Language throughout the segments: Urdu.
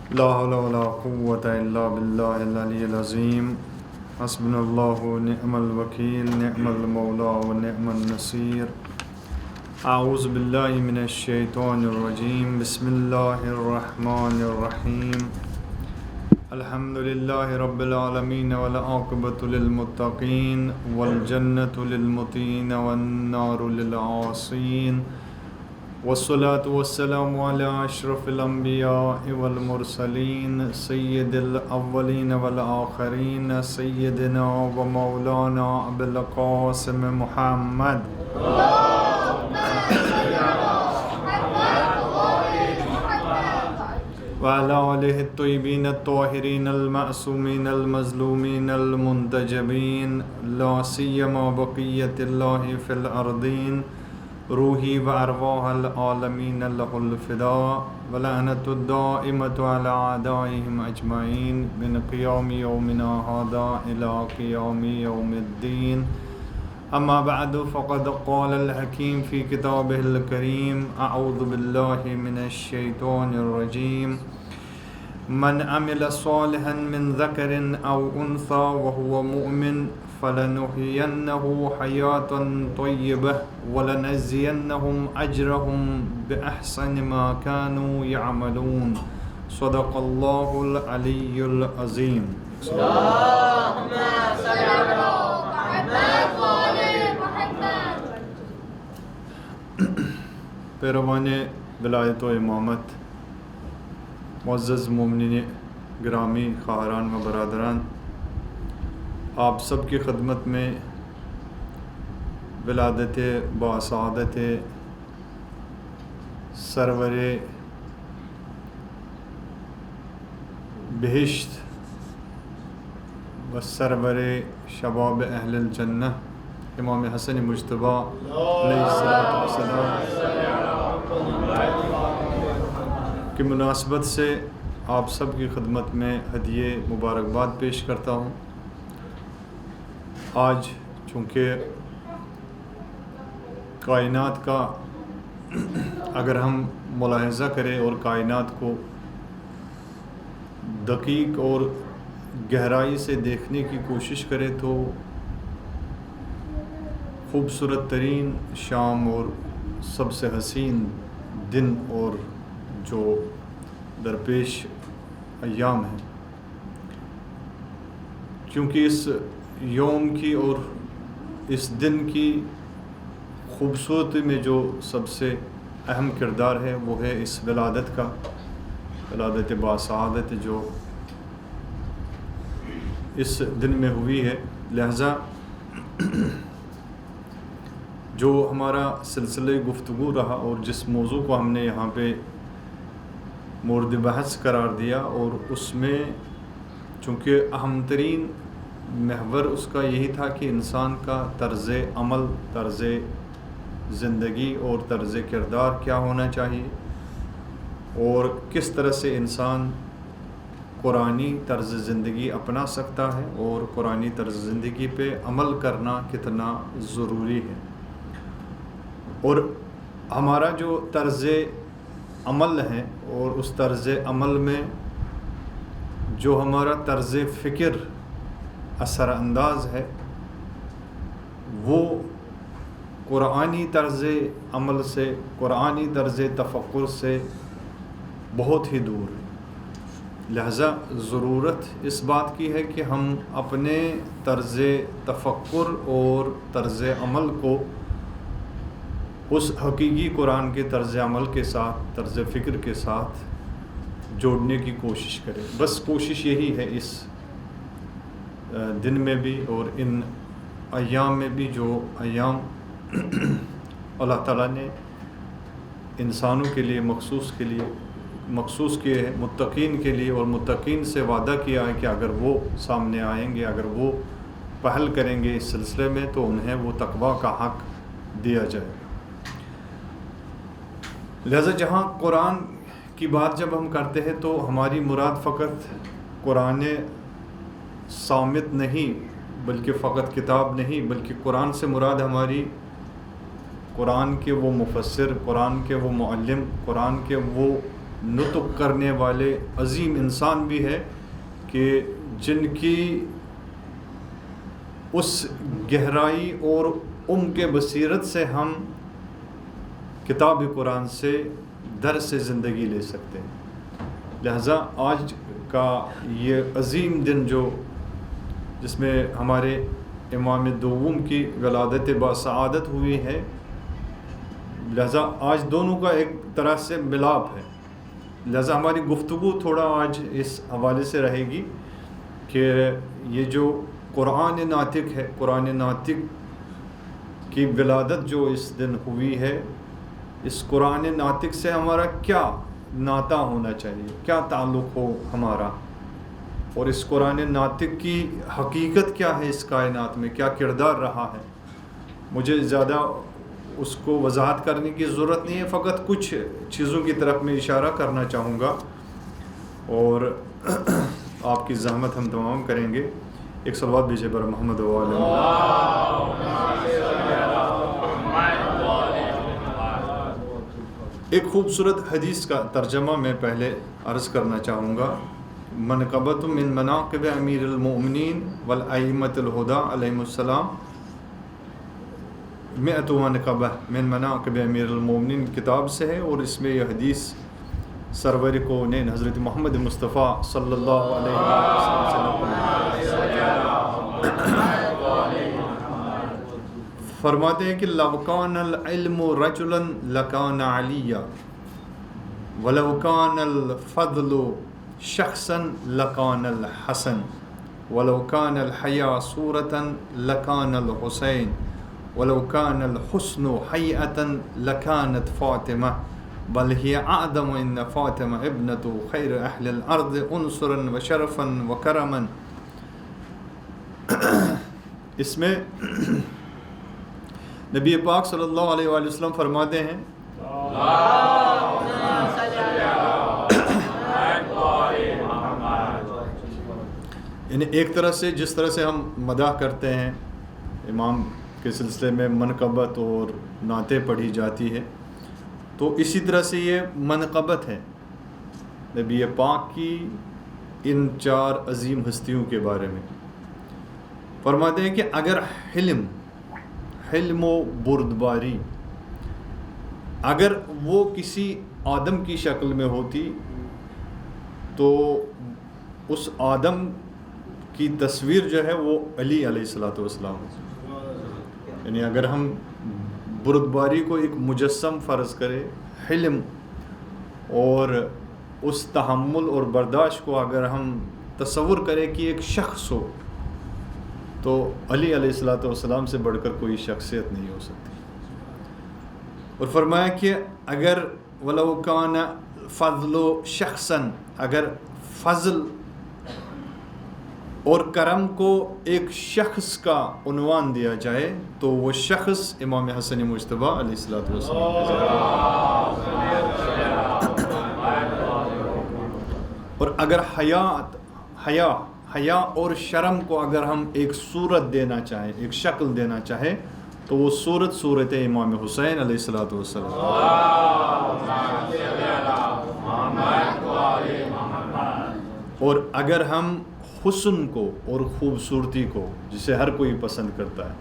لا حول ولا قوة إلا بالله العلي العظيم. حسبنا الله ونعم الوكيل، نعم المولى ونعم النصير. أعوذ بالله من الشيطان الرجيم. بسم الله الرحمن الرحيم. الحمد لله رب العالمين والعاقبة للمتقين والجنة للمطيعين والنار للعاصين، والصلاة والسلام على أشرف الأنبياء والمرسلين سيد الأولين والآخرين سيدنا ومولانا أبي القاسم محمد وعلى آله الطيبين الطاهرين المعصومين المظلومين المنتجبين، لا سيما بقية الله في الأرضين، روحي وأرواح العالمين له الفداء، ولعنة الدائمة على أعدائهم أجمعين من قيام يومنا هذا إلى قيام يوم الدين. أما بعد، فقد قال الحكيم في كتابه الكريم: أعوذ بالله من الشيطان الرجيم. من عمل صالحا من ذكر أو أنثى وهو مؤمن فلنحيينه حياة طيبة ولنجزينهم أجرهم بأحسن ما كانوا يعملون. صدق الله العلي العظيم. اللهم صل على محمد وآل محمد. پیروان ولایت و امامت، معزز مومنین گرامی، خواہران و برادران، آپ سب کی خدمت میں ولادت باسعادت سرور بہشت و سرور شباب اہل الجنہ امام حسن مجتبی علیہ السلام کی مناسبت سے آپ سب کی خدمت میں ہدیہ مبارکباد پیش کرتا ہوں۔ آج چونکہ کائنات کا اگر ہم ملاحظہ کریں اور کائنات کو دقیق اور گہرائی سے دیکھنے کی کوشش کریں تو خوبصورت ترین شام اور سب سے حسین دن اور جو درپیش ایام ہیں، کیونکہ اس یوم کی اور اس دن کی خوبصورتی میں جو سب سے اہم کردار ہے وہ ہے اس ولادت کا، ولادت باسعادت جو اس دن میں ہوئی ہے۔ لہذا جو ہمارا سلسلہ گفتگو رہا اور جس موضوع کو ہم نے یہاں پہ مورد بحث قرار دیا، اور اس میں چونکہ اہم ترین محور اس کا یہی تھا کہ انسان کا طرز عمل، طرز زندگی اور طرز کردار کیا ہونا چاہیے، اور کس طرح سے انسان قرآنی طرز زندگی اپنا سکتا ہے اور قرآنی طرز زندگی پہ عمل کرنا کتنا ضروری ہے۔ اور ہمارا جو طرز عمل ہے اور اس طرز عمل میں جو ہمارا طرز فکر اثر انداز ہے وہ قرآنی طرز عمل سے، قرآنی طرز تفکر سے بہت ہی دور ہے۔ لہذا ضرورت اس بات کی ہے کہ ہم اپنے طرز تفکر اور طرز عمل کو اس حقیقی قرآن کے طرز عمل کے ساتھ، طرز فکر کے ساتھ جوڑنے کی کوشش کریں۔ بس کوشش یہی ہے اس دن میں بھی اور ان ایام میں بھی، جو ایام اللہ تعالیٰ نے انسانوں کے لیے مخصوص کیے ہیں، متقین کے لیے، اور متقین سے وعدہ کیا ہے کہ اگر وہ سامنے آئیں گے، اگر وہ پہل کریں گے اس سلسلے میں تو انہیں وہ تقویٰ کا حق دیا جائے گا۔ لہذا جہاں قرآن کی بات جب ہم کرتے ہیں تو ہماری مراد فقط قرآن صامت نہیں، بلکہ فقط کتاب نہیں، بلکہ قرآن سے مراد ہماری قرآن کے وہ مفسر، قرآن کے وہ معلم، قرآن کے وہ نطق کرنے والے عظیم انسان بھی ہے کہ جن کی اس گہرائی اور عمق بصیرت سے ہم کتاب قرآن سے درس زندگی لے سکتے ہیں۔ لہذا آج کا یہ عظیم دن جس میں ہمارے امام دوم کی ولادت باسعادت ہوئی ہے، لہذا آج دونوں کا ایک طرح سے ملاپ ہے۔ لہذا ہماری گفتگو تھوڑا آج اس حوالے سے رہے گی کہ یہ جو قرآن ناطق ہے، قرآن ناطق کی ولادت جو اس دن ہوئی ہے، اس قرآن ناطق سے ہمارا کیا ناطہ ہونا چاہیے، کیا تعلق ہو ہمارا، اور اس قرآن ناطق کی حقیقت کیا ہے، اس کائنات میں کیا کردار رہا ہے۔ مجھے زیادہ اس کو وضاحت کرنے کی ضرورت نہیں ہے، فقط کچھ چیزوں کی طرف میں اشارہ کرنا چاہوں گا اور آپ کی زحمت ہم تمام کریں گے۔ ایک صلوات بھیجے پر محمد و آلہ ایک خوبصورت حدیث کا ترجمہ میں پہلے عرض کرنا چاہوں گا۔ منقبۃ من مناقب امیر المؤمنین والائمۃ الہدیٰ علیہم السلام، 100 منقبہ من مناقب امیر المؤمنین کتاب سے ہے، اور اس میں یہ حدیث سرور کونین حضرت محمد مصطفیٰ صلی اللہ علیہ وسلم فرماتے ہیں کہ لو کان العلم رجلا لکان علیہ ولو کان الفضل شخصا لکان الحسن ولو کان الحیاء صورتا لکان الحسین ولو کان الحسن حیئتا لکانت فاطمہ بل ہی اعظم ان فاطمہ ابنۃ خیر اہل الارض عنصرا و شرفا و کرما۔ اس میں نبی پاک صلی اللہ علیہ وآلہ وسلم فرماتے ہیں یعنی ایک طرح سے جس طرح سے ہم مداح کرتے ہیں، امام کے سلسلے میں منقبت اور نعتیں پڑھی جاتی ہے، تو اسی طرح سے یہ منقبت ہے نبی پاک کی ان 4 عظیم ہستیوں کے بارے میں۔ فرماتے ہیں کہ اگر حلم و بردباری اگر وہ کسی آدم کی شکل میں ہوتی تو اس آدم کی تصویر جو ہے وہ علی علیہ الصلوۃ والسلام، یعنی اگر ہم بردباری کو ایک مجسم فرض کرے، حلم اور اس تحمل اور برداشت کو اگر ہم تصور کریں کہ ایک شخص ہو، تو علی علیہ الصلوۃ والسلام سے بڑھ کر کوئی شخصیت نہیں ہو سکتی۔ اور فرمایا کہ اگر ولو کان فضل شخصا، اگر فضل اور کرم کو ایک شخص کا عنوان دیا جائے تو وہ شخص امام حسن مجتبیٰ علیہ الصلوۃ والسلام۔ اور اگر حیا اور شرم کو اگر ہم ایک صورت دینا چاہیں، ایک شکل دینا چاہیں، تو وہ صورت امام حسین علیہ الصلوۃ والسلام۔ اور اگر ہم حسن کو اور خوبصورتی کو، جسے ہر کوئی پسند کرتا ہے،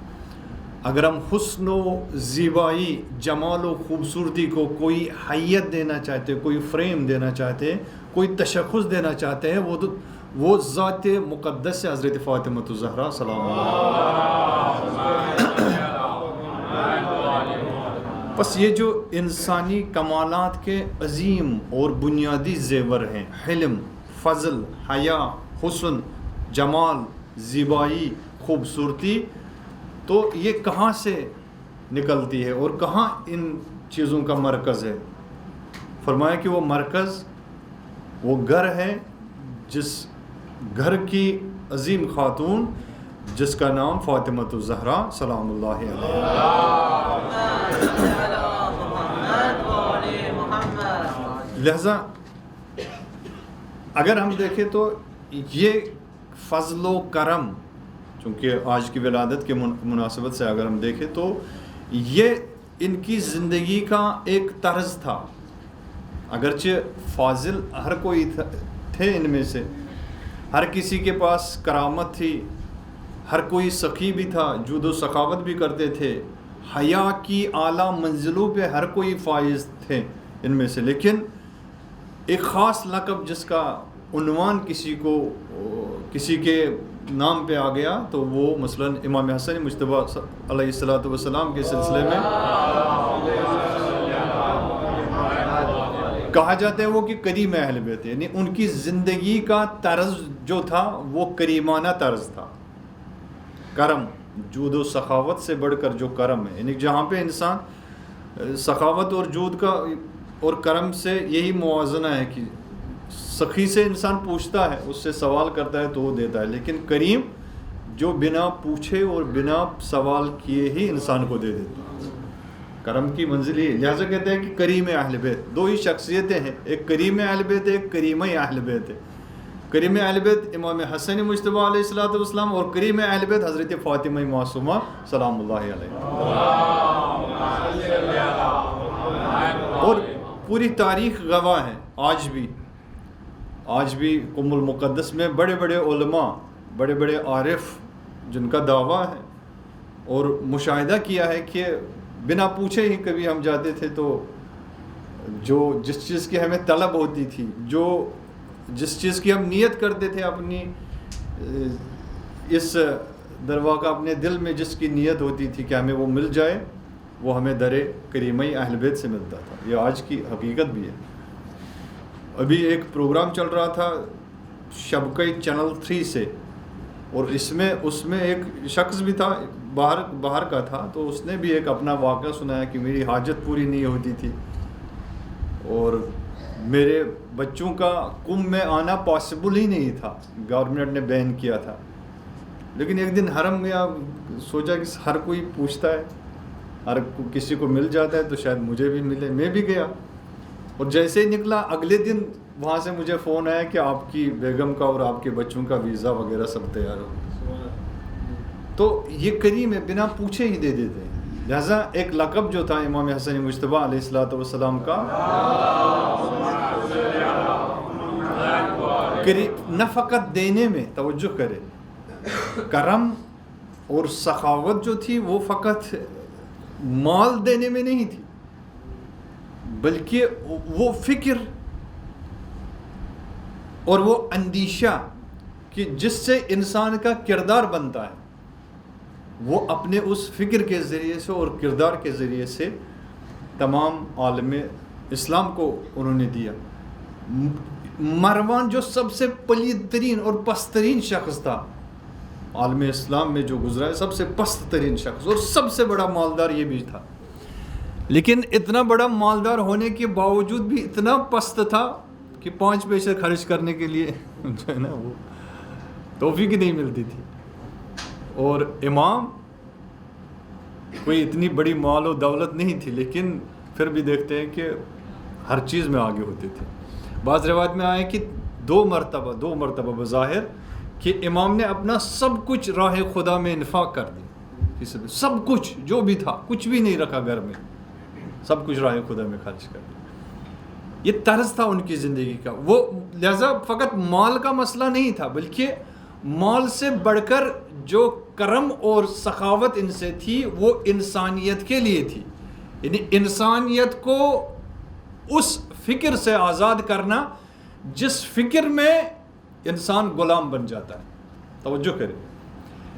اگر ہم حسن و زیبائی، جمال و خوبصورتی کو کوئی حیت دینا چاہتے، کوئی فریم دینا چاہتے، کوئی تشخص دینا چاہتے ہیں، وہ ذات مقدس سے حضرت فاطمہ الزہرا سلام اللہ۔ بس یہ جو انسانی کمالات کے عظیم اور بنیادی زیور ہیں، حلم، فضل، حیا، حسن، جمال، زیبائی، خوبصورتی، تو یہ کہاں سے نکلتی ہے اور کہاں ان چیزوں کا مرکز ہے؟ فرمایا کہ وہ مرکز وہ گھر ہے، جس گھر کی عظیم خاتون جس کا نام فاطمہ الزہرا سلام اللہ علیہا۔ لہذا اگر ہم دیکھیں تو یہ فضل و کرم، چونکہ آج کی ولادت کے مناسبت سے اگر ہم دیکھیں تو یہ ان کی زندگی کا ایک طرز تھا، اگرچہ فاضل ہر کوئی تھے ان میں سے، ہر کسی کے پاس کرامت تھی، ہر کوئی سخی بھی تھا، جود و سخاوت بھی کرتے تھے، حیا کی اعلیٰ منزلوں پہ ہر کوئی فائز تھے ان میں سے، لیکن ایک خاص لقب جس کا عنوان کسی کے نام پہ آ گیا تو وہ مثلا امام حسن مجتبیٰ علیہ الصلوۃ والسلام کے سلسلے میں کہا جاتا ہے وہ کہ کریم اہل بیت، یعنی ان کی زندگی کا طرز جو تھا وہ کریمانہ طرز تھا، کرم، جود و سخاوت سے بڑھ کر جو کرم ہے، یعنی جہاں پہ انسان سخاوت اور جود کا اور کرم سے یہی موازنہ ہے کہ سخی سے انسان پوچھتا ہے، اس سے سوال کرتا ہے تو وہ دیتا ہے، لیکن کریم جو بنا پوچھے اور بنا سوال کیے ہی انسان کو دے دیتا ہے، کرم کی منزل ہی، لہٰذا کہتے ہیں کہ کریم اہل بیت، دو ہی شخصیتیں ہیں، ایک کریم اہل بیت ہے، ایک کریمہ اہل بیت ہے۔ کریم اہل بیت امام حسن مجتبیٰ علیہ الصلوۃ والسلام، اور کریم اہل بیت حضرت فاطمہ معصومہ سلام اللہ علیہ، اور پوری تاریخ گواہ ہے، آج بھی ام المقدس میں بڑے بڑے علماء، بڑے بڑے عارف جن کا دعویٰ ہے اور مشاہدہ کیا ہے کہ بنا پوچھے ہی کبھی ہم جاتے تھے تو جو جس چیز کی ہمیں طلب ہوتی تھی، جس چیز کی ہم نیت کرتے تھے اپنی اس درواقہ اپنے دل میں جس کی نیت ہوتی تھی کہ ہمیں وہ مل جائے، وہ ہمیں در کریمہ اہل بیت سے ملتا تھا۔ یہ آج کی حقیقت بھی ہے۔ ابھی ایک پروگرام چل رہا تھا شبکہ چینل 3 سے، اور اس میں ایک شخص بھی تھا، باہر کا تھا، تو اس نے بھی ایک اپنا واقعہ سنایا کہ میری حاجت پوری نہیں ہوتی تھی اور میرے بچوں کا کم میں آنا پاسبل ہی نہیں تھا، گورنمنٹ نے بین کیا تھا، لیکن ایک دن حرم گیا، سوچا کہ ہر کوئی پوچھتا ہے، ہر کسی کو مل جاتا ہے تو شاید مجھے بھی ملے، میں بھی گیا، اور جیسے ہی نکلا اگلے دن وہاں سے مجھے فون آیا کہ آپ کی بیگم کا اور آپ کے بچوں کا ویزا وغیرہ سب تیار ہو۔ تو یہ کریم ہے، بنا پوچھے ہی دے دیتے ہیں۔ لہٰذا ایک لقب جو تھا امام حسن مجتبیٰ علیہ الصلوۃ والسلام کا، نہ فقط دینے میں، توجہ کرے، کرم اور سخاوت جو تھی وہ فقط مال دینے میں نہیں تھی، بلکہ وہ فکر اور وہ اندیشہ کہ جس سے انسان کا کردار بنتا ہے، وہ اپنے اس فکر کے ذریعے سے اور کردار کے ذریعے سے تمام عالم اسلام کو انہوں نے دیا۔ مروان جو سب سے پلید ترین اور پست ترین شخص تھا عالم اسلام میں جو گزرا ہے، سب سے پست ترین شخص اور سب سے بڑا مالدار یہ بھی تھا، لیکن اتنا بڑا مالدار ہونے کے باوجود بھی اتنا پست تھا کہ 5 پیسے خرچ کرنے کے لیے جو ہے نا وہ توفیق نہیں ملتی تھی۔ اور امام کوئی اتنی بڑی مال و دولت نہیں تھی، لیکن پھر بھی دیکھتے ہیں کہ ہر چیز میں آگے ہوتے تھے۔ بعض روایت میں آئے کہ 2 مرتبہ بظاہر کہ امام نے اپنا سب کچھ راہ خدا میں انفاق کر دی، سب کچھ جو بھی تھا، کچھ بھی نہیں رکھا گھر میں، سب کچھ راہ خدا میں خرچ کر دیا۔ یہ طرز تھا ان کی زندگی کا۔ وہ لہذا فقط مال کا مسئلہ نہیں تھا، بلکہ مال سے بڑھ کر جو کرم اور سخاوت ان سے تھی وہ انسانیت کے لیے تھی، یعنی انسانیت کو اس فکر سے آزاد کرنا جس فکر میں انسان غلام بن جاتا ہے۔ توجہ کریں،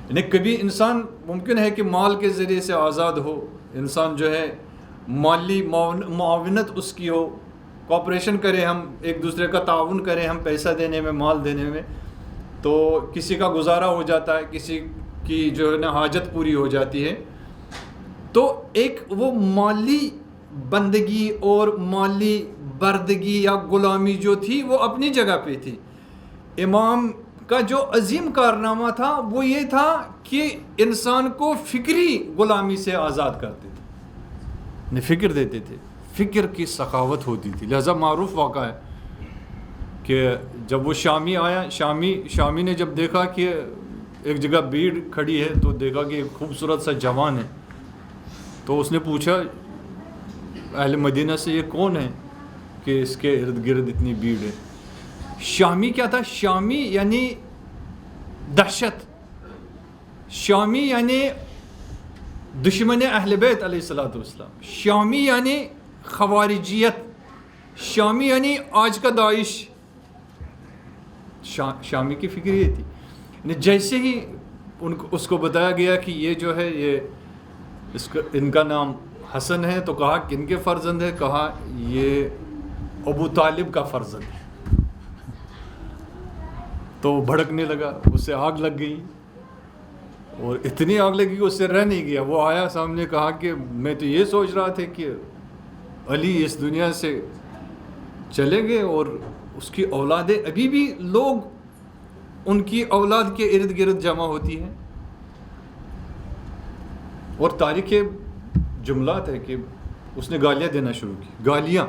یعنی کبھی انسان ممکن ہے کہ مال کے ذریعے سے آزاد ہو، انسان جو ہے مالی معاونت اس کی ہو، کوآپریشن کرے، ہم ایک دوسرے کا تعاون کریں، ہم پیسہ دینے میں، مال دینے میں، تو کسی کا گزارا ہو جاتا ہے، کسی کی جو ہے نا حاجت پوری ہو جاتی ہے۔ تو ایک وہ مالی بندگی اور مالی بردگی یا غلامی جو تھی وہ اپنی جگہ پہ تھی۔ امام کا جو عظیم کارنامہ تھا وہ یہ تھا کہ انسان کو فکری غلامی سے آزاد کرتے تھے، فکر دیتے تھے، فکر کی سخاوت ہوتی تھی۔ لہذا معروف واقعہ ہے کہ جب وہ شامی آیا، شامی نے جب دیکھا کہ ایک جگہ بھیڑ کھڑی ہے تو دیکھا کہ ایک خوبصورت سا جوان ہے، تو اس نے پوچھا اہل مدینہ سے یہ کون ہے؟ کہ اس کے ارد گرد اتنی بھیڑ ہے. شامی کیا تھا؟ شامی یعنی دہشت، شامی یعنی دشمن اہل بیت علیہ الصلوۃ والسلام، شامی یعنی خوارجیت، شامی یعنی آج کا داعش. شامی کی فکر یہ تھی. یعنی جیسے ہی اس کو بتایا گیا کہ یہ جو ہے یہ ان کا نام حسن ہے، تو کہا کن کے فرزند ہے؟ کہا یہ ابو طالب کا فرزند ہے. تو وہ بھڑکنے لگا، اسے آگ لگ گئی، اور اتنی آگ لگی کہ اس سے رہ نہیں گیا. وہ آیا سامنے، کہا کہ میں تو یہ سوچ رہا تھا کہ علی اس دنیا سے چلے گئے اور اس کی اولادیں ابھی بھی لوگ ان کی اولاد کے ارد گرد جمع ہوتی ہیں. اور تاریخ جملات ہے کہ اس نے گالیاں دینا شروع کی، گالیاں،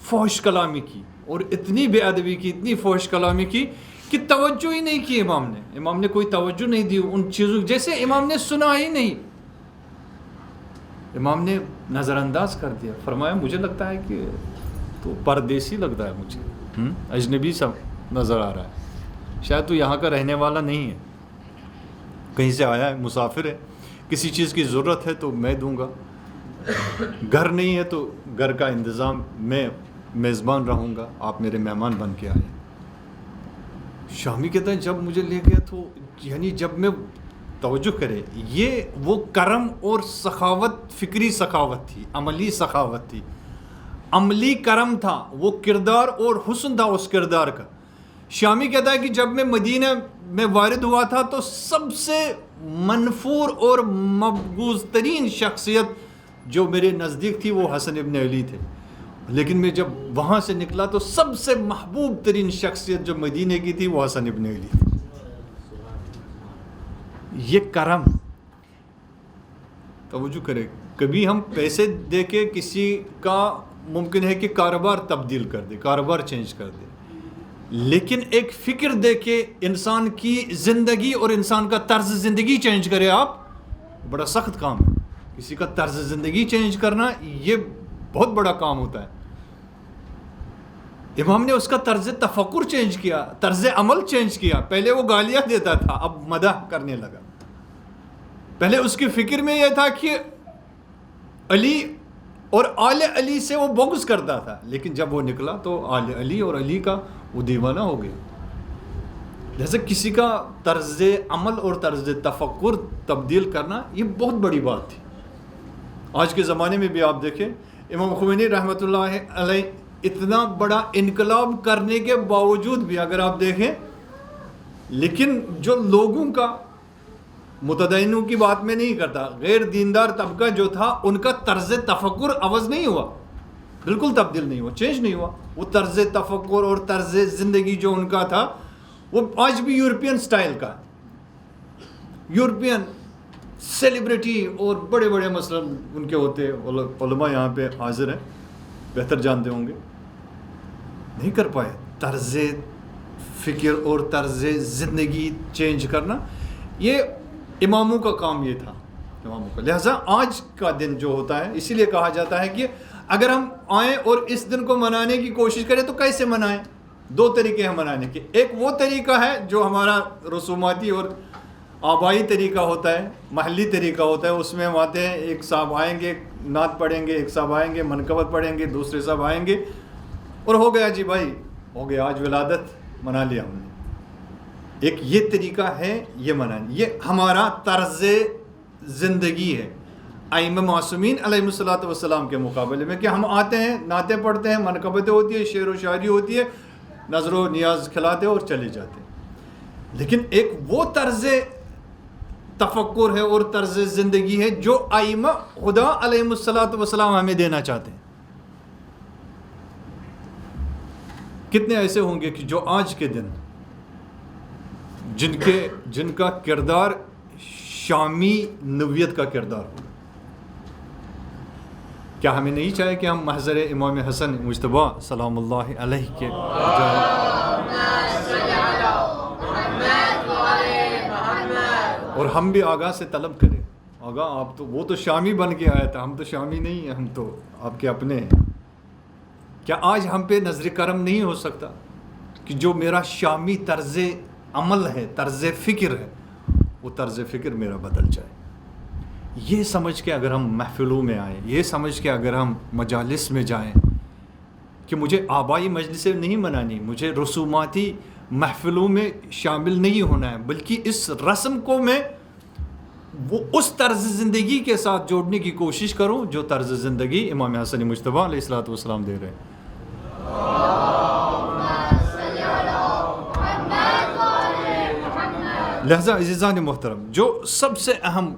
فحش کلامی کی، اور اتنی بے ادبی کی، اتنی فحش کلامی کی کہ توجہ ہی نہیں کی امام نے کوئی توجہ نہیں دی ان چیزوں، جیسے امام نے سنا ہی نہیں. امام نے نظر انداز کر دیا. فرمایا مجھے لگتا ہے کہ تو پردیسی لگتا ہے، مجھے اجنبی سا نظر آ رہا ہے، شاید تو یہاں کا رہنے والا نہیں ہے، کہیں سے آیا ہے، مسافر ہے، کسی چیز کی ضرورت ہے تو میں دوں گا، گھر نہیں ہے تو گھر کا انتظام میں میزبان رہوں گا، آپ میرے مہمان بن کے آئے. شامی کہتا ہے جب مجھے لے گیا تو یعنی جب میں توجہ کرے، یہ وہ کرم اور سخاوت، فکری سخاوت تھی، عملی سخاوت تھی، عملی کرم تھا، وہ کردار اور حسن تھا اس کردار کا. شامی کہتا ہے کہ جب میں مدینہ میں وارد ہوا تھا تو سب سے منفور اور مبغوض ترین شخصیت جو میرے نزدیک تھی وہ حسن ابن علی تھے، لیکن میں جب وہاں سے نکلا تو سب سے محبوب ترین شخصیت جو مدینہ کی تھی وہ حسن ابن علی تھی. یہ کرم. توجہ کرے، کبھی ہم پیسے دے کے کسی کا ممکن ہے کہ کاروبار تبدیل کر دے، کاروبار چینج کر دے، لیکن ایک فکر دے کے انسان کی زندگی اور انسان کا طرز زندگی چینج کرے آپ، بڑا سخت کام ہے. کسی کا طرز زندگی چینج کرنا یہ بہت بڑا کام ہوتا ہے. امام نے اس کا طرز تفکر چینج کیا، طرز عمل چینج کیا. پہلے وہ گالیاں دیتا تھا، اب مدح کرنے لگا. پہلے اس کی فکر میں یہ تھا کہ علی اور آل علی سے وہ بغض کرتا تھا، لیکن جب وہ نکلا تو آل علی اور علی کا وہ دیوانہ ہو گیا. جیسے کسی کا طرز عمل اور طرز تفکر تبدیل کرنا یہ بہت بڑی بات تھی. آج کے زمانے میں بھی آپ دیکھیں، امام خمینی رحمۃ اللہ علیہ اتنا بڑا انقلاب کرنے کے باوجود بھی اگر آپ دیکھیں، لیکن جو لوگوں کا، متدینوں کی بات میں نہیں کرتا، غیر دیندار طبقہ جو تھا ان کا طرز تفکر عوض نہیں ہوا، بالکل تبدیل نہیں ہوا، چینج نہیں ہوا. وہ طرز تفکر اور طرز زندگی جو ان کا تھا وہ آج بھی یورپین سٹائل کا، یورپین سیلیبریٹی اور بڑے بڑے مثلا ان کے ہوتے. علماء یہاں پہ حاضر ہیں، بہتر جانتے ہوں گے، نہیں کر پائے طرز فکر اور طرز زندگی چینج کرنا. یہ اماموں کا کام یہ تھا، اماموں کا. لہٰذا آج کا دن جو ہوتا ہے، اسی لیے کہا جاتا ہے کہ اگر ہم آئیں اور اس دن کو منانے کی کوشش کریں تو کیسے منائیں؟ دو طریقے ہیں منانے کے. ایک وہ طریقہ ہے جو ہمارا رسوماتی اور آبائی طریقہ ہوتا ہے، محلی طریقہ ہوتا ہے. اس میں ہم آتے ہیں، ایک صاحب آئیں گے، نعت پڑھیں گے، ایک صاحب آئیں گے، منقبت پڑھیں گے، دوسرے صاحب آئیں گے، اور ہو گیا جی بھائی، ہو گیا، آج ولادت منا لیا ہم نے. ایک یہ طریقہ ہے یہ منانے، یہ ہمارا طرز زندگی ہے ائمہ معصومین علیہ الصلوۃ والسلام کے مقابلے میں، کہ ہم آتے ہیں، نعتیں پڑھتے ہیں، منقبتیں ہوتی ہیں، شعر و شاعری ہوتی ہے، نظر و نیاز کھلاتے اور چلے جاتے ہیں. لیکن ایک وہ طرز تفکر ہے اور طرز زندگی ہے جو ائمہ خدا علیہ الصلوۃ والسلام ہمیں دینا چاہتے ہیں. کتنے ایسے ہوں گے کہ جو آج کے دن جن کا کردار شامی نوعیت کا کردار ہو. کیا ہمیں نہیں چاہے کہ ہم محضر امام حسن مجتبی سلام اللہ علیہ کے اور ہم بھی آگاہ سے طلب کریں؟ آگاہ آپ تو، وہ تو شامی بن کے آیا تھا، ہم تو شامی نہیں ہیں، ہم تو آپ کے اپنے ہیں. کیا آج ہم پہ نظر کرم نہیں ہو سکتا کہ جو میرا شامی طرز عمل ہے، طرز فکر ہے، وہ طرز فکر میرا بدل جائے؟ یہ سمجھ کے اگر ہم محفلوں میں آئیں، یہ سمجھ کے اگر ہم مجالس میں جائیں کہ مجھے آبائی مجلسیں نہیں منانی، مجھے رسوماتی محفلوں میں شامل نہیں ہونا ہے، بلکہ اس رسم کو میں وہ اس طرز زندگی کے ساتھ جوڑنے کی کوشش کروں جو طرز زندگی امام حسن مجتبیٰ علیہ الصلوۃ والسلام دے رہے ہیں۔ لہذا عزیزان محترم، جو سب سے اہم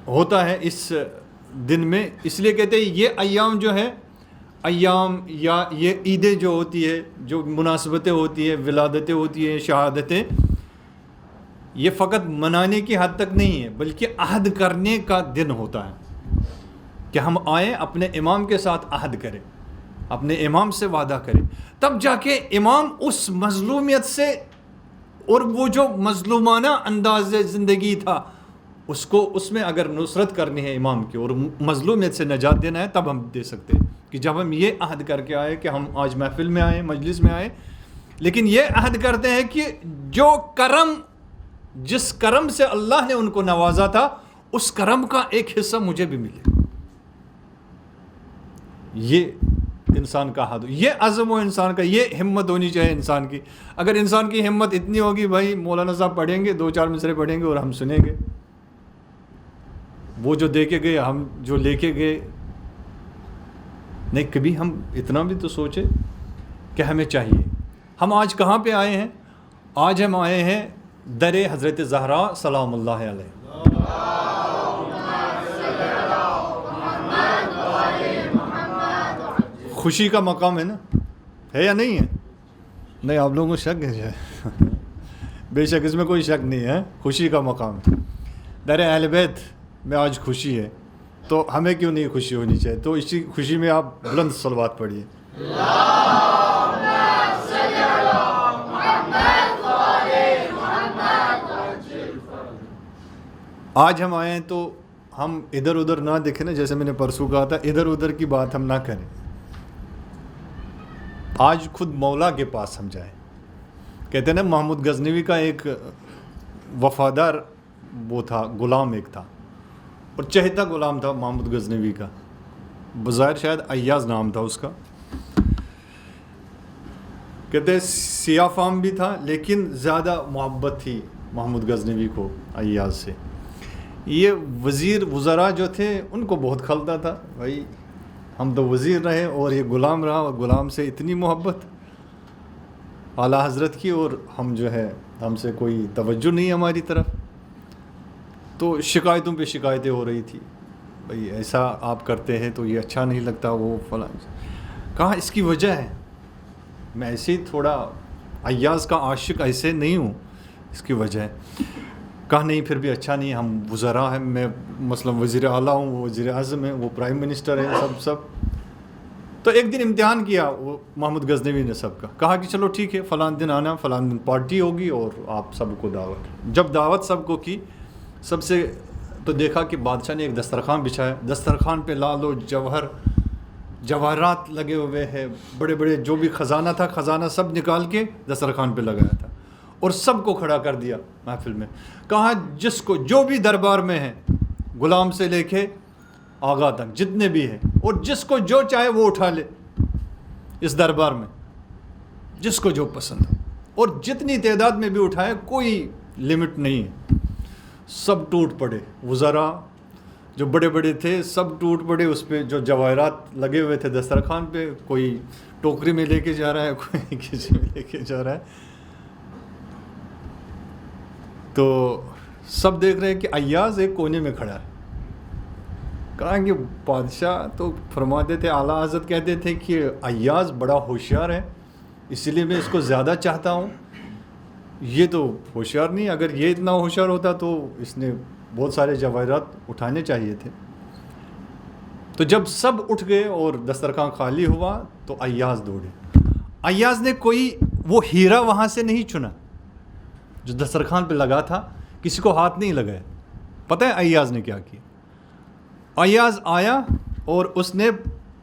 ہوتا ہے اس دن میں، اس لیے کہتے ہیں یہ ایام جو ہے، ایام یا یہ عیدیں جو ہوتی ہے، جو مناسبتیں ہوتی ہیں، ولادتیں ہوتی ہیں، شہادتیں، یہ فقط منانے کی حد تک نہیں ہے، بلکہ عہد کرنے کا دن ہوتا ہے کہ ہم آئیں اپنے امام کے ساتھ عہد کریں، اپنے امام سے وعدہ کریں، تب جا کے امام اس مظلومیت سے اور وہ جو مظلومانہ انداز زندگی تھا اس میں اگر نصرت کرنی ہے امام کی اور مظلومیت سے نجات دینا ہے، تب ہم دے سکتے ہیں کہ جب ہم یہ عہد کر کے آئے کہ ہم آج محفل میں آئے، مجلس میں آئے، لیکن یہ عہد کرتے ہیں کہ جو کرم، جس کرم سے اللہ نے ان کو نوازا تھا، اس کرم کا ایک حصہ مجھے بھی ملے۔ یہ انسان کا حد، یہ عزم و انسان کا، یہ ہمت ہونی چاہیے انسان کی۔ اگر انسان کی ہمت اتنی ہوگی، بھائی مولانا صاحب پڑھیں گے، 2-4 مصرے پڑھیں گے اور ہم سنیں گے، وہ جو دے کے گئے، ہم جو لے کے گئے، نہیں، کبھی ہم اتنا بھی تو سوچے کہ ہمیں چاہیے۔ ہم آج کہاں پہ آئے ہیں؟ آج ہم آئے ہیں در حضرت زہرا سلام اللہ علیہ۔ خوشی کا مقام ہے نا، ہے یا نہیں ہے؟ نہیں، آپ لوگوں کو شک ہے؟ بے شک اس میں کوئی شک نہیں ہے، خوشی کا مقام۔ در اہل بیت میں آج خوشی ہے، تو ہمیں کیوں نہیں خوشی ہونی چاہیے؟ تو اسی خوشی میں آپ بلند صلوات پڑھیے۔ آج ہم آئے ہیں تو ہم ادھر ادھر نہ دیکھیں نا، جیسے میں نے پرسوں کہا تھا، ادھر ادھر کی بات ہم نہ کریں، آج خود مولا کے پاس ہم جائیں۔ کہتے ہیں نا، محمود غزنوی کا ایک وفادار وہ تھا، غلام ایک تھا، اور چہتا غلام تھا محمود غزنوی کا، بظاہر شاید ایاز نام تھا اس کا۔ کہتے ہیں سیاہ فام بھی تھا، لیکن زیادہ محبت تھی محمود غزنوی کو ایاز سے۔ یہ وزراء جو تھے ان کو بہت کھلتا تھا، بھائی ہم تو وزیر رہے اور یہ غلام رہا، اور غلام سے اتنی محبت اعلیٰ حضرت کی، اور ہم جو ہے ہم سے کوئی توجہ نہیں ہماری طرف۔ تو شکایتوں پہ شکایتیں ہو رہی تھی، بھائی ایسا آپ کرتے ہیں تو یہ اچھا نہیں لگتا، وہ فلاں۔ کہا اس کی وجہ ہے، میں ایسے ہی تھوڑا ایاز کا عاشق ایسے نہیں ہوں، اس کی وجہ ہے۔ کہا نہیں، پھر بھی اچھا نہیں، ہم وزراء ہیں، میں مثلا وزیر اعلیٰ ہوں، وہ وزیر اعظم ہیں، وہ پرائم منسٹر ہیں، سب۔ تو ایک دن امتحان کیا وہ محمود غزنوی نے سب کا، کہا کہ چلو ٹھیک ہے، فلاں دن آنا، فلاں دن پارٹی ہوگی اور آپ سب کو دعوت۔ جب دعوت سب کو کی، سب سے تو دیکھا کہ بادشاہ نے ایک دسترخوان بچھایا، دسترخوان پہ لال و جواہرات لگے ہوئے ہیں، بڑے بڑے جو بھی خزانہ تھا، خزانہ سب نکال کے دسترخوان پہ لگایا تھا، اور سب کو کھڑا کر دیا محفل میں۔ کہا جس کو جو بھی دربار میں ہے، غلام سے لے کے آغا تک جتنے بھی ہیں، اور جس کو جو چاہے وہ اٹھا لے اس دربار میں، جس کو جو پسند ہے، اور جتنی تعداد میں بھی اٹھائے، کوئی لمٹ نہیں ہے۔ سب ٹوٹ پڑے، وزراء جو بڑے بڑے تھے سب ٹوٹ پڑے، اس پہ جو جواہرات لگے ہوئے تھے دسترخوان پہ، کوئی ٹوکری میں لے کے جا رہا ہے، کوئی کسی میں لے کے جا رہا ہے۔ تو سب دیکھ رہے ہیں کہ ایاز ایک کونے میں کھڑا ہے۔ کہا کہ بادشاہ تو فرماتے تھے، اعلیٰ حضرت کہتے تھے کہ ایاز بڑا ہوشیار ہے، اس لیے میں اس کو زیادہ چاہتا ہوں، یہ تو ہوشیار نہیں، اگر یہ اتنا ہوشیار ہوتا تو اس نے بہت سارے جواہرات اٹھانے چاہیے تھے۔ تو جب سب اٹھ گئے اور دسترخوان خالی ہوا تو ایاز دوڑے۔ ایاز نے کوئی وہ ہیرا وہاں سے نہیں چنا جو دسترخوان پہ لگا تھا، کسی کو ہاتھ نہیں لگایا۔ پتہ ہے ایاز نے کیا کیا؟ ایاز آیا اور اس نے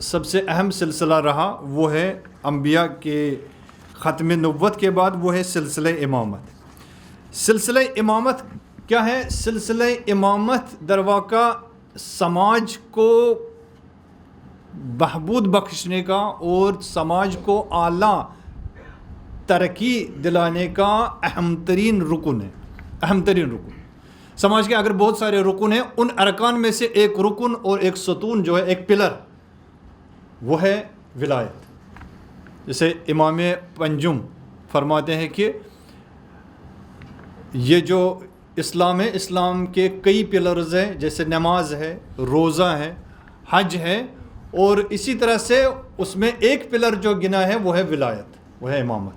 سب سے اہم سلسلہ رہا وہ ہے انبیاء کے ختم نبوت کے بعد وہ ہے سلسلہ امامت۔ سلسلہ امامت کیا ہے؟ سلسلہ امامت در واقع سماج کو بہبود بخشنے کا اور سماج کو اعلیٰ ترقی دلانے کا اہم ترین رکن ہے، اہم ترین رکن۔ سماج کے اگر بہت سارے رکن ہیں، ان ارکان میں سے ایک رکن اور ایک ستون جو ہے، ایک پلر، وہ ہے ولایت۔ جیسے امام پنجم فرماتے ہیں کہ یہ جو اسلام ہے، اسلام کے کئی پلرز ہیں، جیسے نماز ہے، روزہ ہے، حج ہے، اور اسی طرح سے اس میں ایک پلر جو گنا ہے وہ ہے ولایت، وہ ہے امامت۔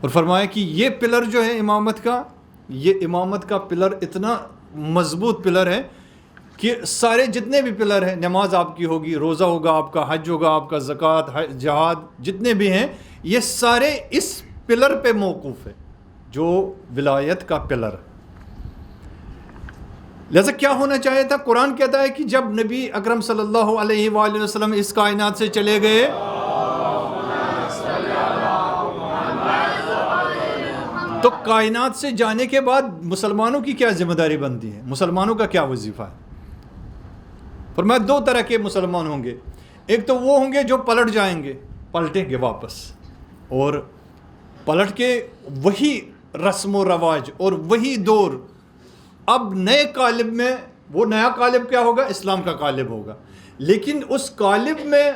اور فرمایا کہ یہ پلر جو ہے امامت کا، یہ امامت کا پلر اتنا مضبوط پلر ہے کہ سارے جتنے بھی پلر ہیں، نماز آپ کی ہوگی، روزہ ہوگا آپ کا، حج ہوگا آپ کا، زکوٰۃ، جہاد، جتنے بھی ہیں، یہ سارے اس پلر پہ موقوف ہے جو ولایت کا پلر۔ لہذا کیا ہونا چاہیے تھا؟ قرآن کہتا ہے کہ جب نبی اکرم صلی اللہ علیہ وآلہ وسلم اس کائنات سے چلے گئے تو کائنات سے جانے کے بعد مسلمانوں کی کیا ذمہ داری بنتی ہے؟ مسلمانوں کا کیا وظیفہ ہے؟ فرمایا دو طرح کے مسلمان ہوں گے، ایک تو وہ ہوں گے جو پلٹ جائیں گے، پلٹیں گے واپس، اور پلٹ کے وہی رسم و رواج اور وہی دور اب نئے قالب میں، وہ نیا قالب کیا ہوگا؟ اسلام کا قالب ہوگا، لیکن اس قالب میں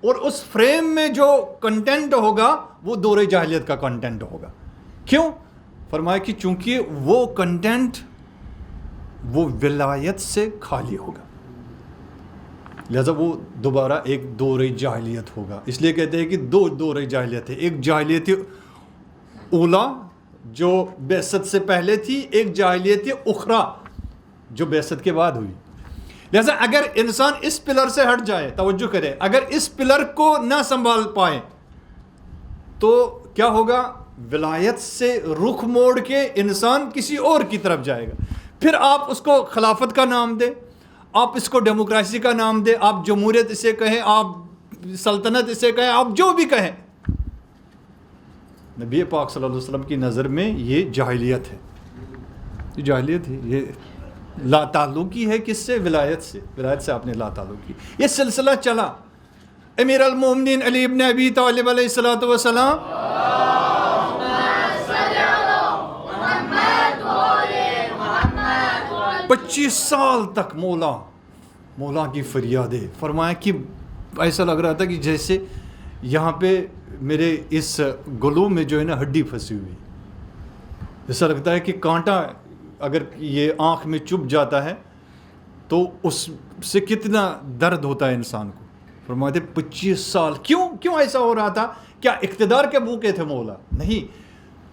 اور اس فریم میں جو کنٹینٹ ہوگا وہ دور جاہلیت کا کنٹینٹ ہوگا۔ کیوں؟ فرمایا کہ چونکہ وہ کنٹینٹ وہ ولایت سے خالی ہوگا، لہذا وہ دوبارہ ایک دور جاہلیت ہوگا۔ اس لیے کہتے ہیں کہ دو دور جاہلیت ہے، ایک جاہلیت اولا جو بعثت سے پہلے تھی، ایک جاہلیت اخرى جو بعثت کے بعد ہوئی۔ لہذا اگر انسان اس پلر سے ہٹ جائے، توجہ کرے، اگر اس پلر کو نہ سنبھال پائے تو کیا ہوگا؟ ولایت سے رخ موڑ کے انسان کسی اور کی طرف جائے گا۔ پھر آپ اس کو خلافت کا نام دیں، آپ اس کو ڈیموکریسی کا نام دیں، آپ جمہوریت اسے کہیں، آپ سلطنت اسے کہیں، آپ جو بھی کہیں، نبی پاک صلی اللہ علیہ وسلم کی نظر میں یہ جاہلیت ہے، یہ جاہلیت ہے، یہ لا تعلقی ہے کس سے؟ ولایت سے، ولایت سے آپ نے لا تعلقی۔ یہ سلسلہ چلا، امیر المومنین علی ابن ابی طالب علیہ الصلوۃ والسلام 25 سال تک مولا کی فریادیں، فرمایا کہ ایسا لگ رہا تھا کہ جیسے یہاں پہ میرے اس گلو میں جو ہے نا ہڈی پھنسی ہوئی، ایسا لگتا ہے کہ کانٹا اگر یہ آنکھ میں چبھ جاتا ہے تو اس سے کتنا درد ہوتا ہے انسان کو۔ فرماتے 25 سال کیوں ایسا ہو رہا تھا؟ کیا اقتدار کے بھوکے تھے مولا؟ نہیں،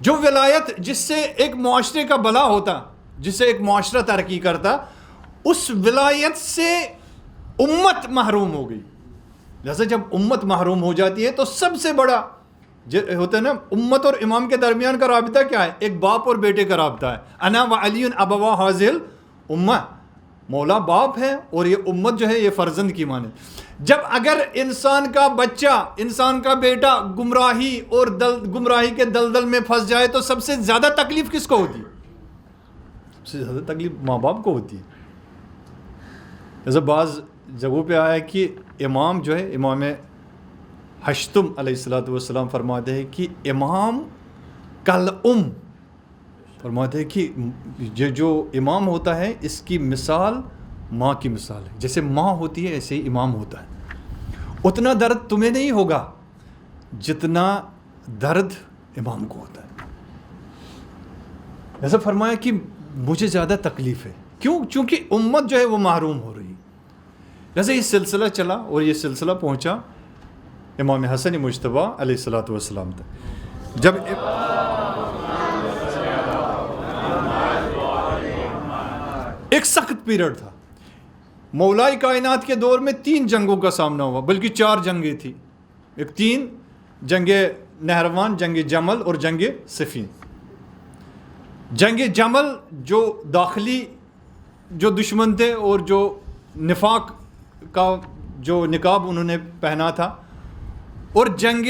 جو ولایت جس سے ایک معاشرے کا بھلا ہوتا، جس سے ایک معاشرہ ترقی کرتا، اس ولایت سے امت محروم ہو گئی۔ لہذا جب امت محروم ہو جاتی ہے تو سب سے بڑا ہوتا ہے نا، امت اور امام کے درمیان کا رابطہ کیا ہے؟ ایک باپ اور بیٹے کا رابطہ ہے۔ انا و علی ابوا حاضل امہ، مولا باپ ہے اور یہ امت جو ہے یہ فرزند کی مانند۔ جب اگر انسان کا بچہ، انسان کا بیٹا گمراہی اور گمراہی کے دلدل میں پھنس جائے تو سب سے زیادہ تکلیف کس کو ہوتی ہے؟ سب سے زیادہ تکلیف ماں باپ کو ہوتی ہے۔ جیسے بعض جگہوں پہ آیا ہے کہ امام جو ہے، امام ہشتم علیہ الصلوۃ والسلام فرماتے ہیں کہ امام کل فرماتے ہیں کہ یہ جو امام ہوتا ہے اس کی مثال ماں کی مثال ہے، جیسے ماں ہوتی ہے ایسے ہی امام ہوتا ہے۔ اتنا درد تمہیں نہیں ہوگا جتنا درد امام کو ہوتا ہے۔ ایسا فرمایا کہ مجھے زیادہ تکلیف ہے، کیوں؟ چونکہ امت جو ہے وہ محروم ہو رہی ہے۔ جیسے یہ سلسلہ چلا اور یہ سلسلہ پہنچا امام حسن مجتبیٰ علیہ الصلوۃ والسلام تک۔ جب ایک سخت پیریڈ تھا، مولائی کائنات کے دور میں 3 جنگوں کا سامنا ہوا، بلکہ 4 جنگیں تھیں، ایک 3 جنگ نہروان، جنگ جمل اور جنگ صفین۔ جنگ جمل جو داخلی جو دشمن تھے اور جو نفاق کا جو نقاب انہوں نے پہنا تھا، اور جنگ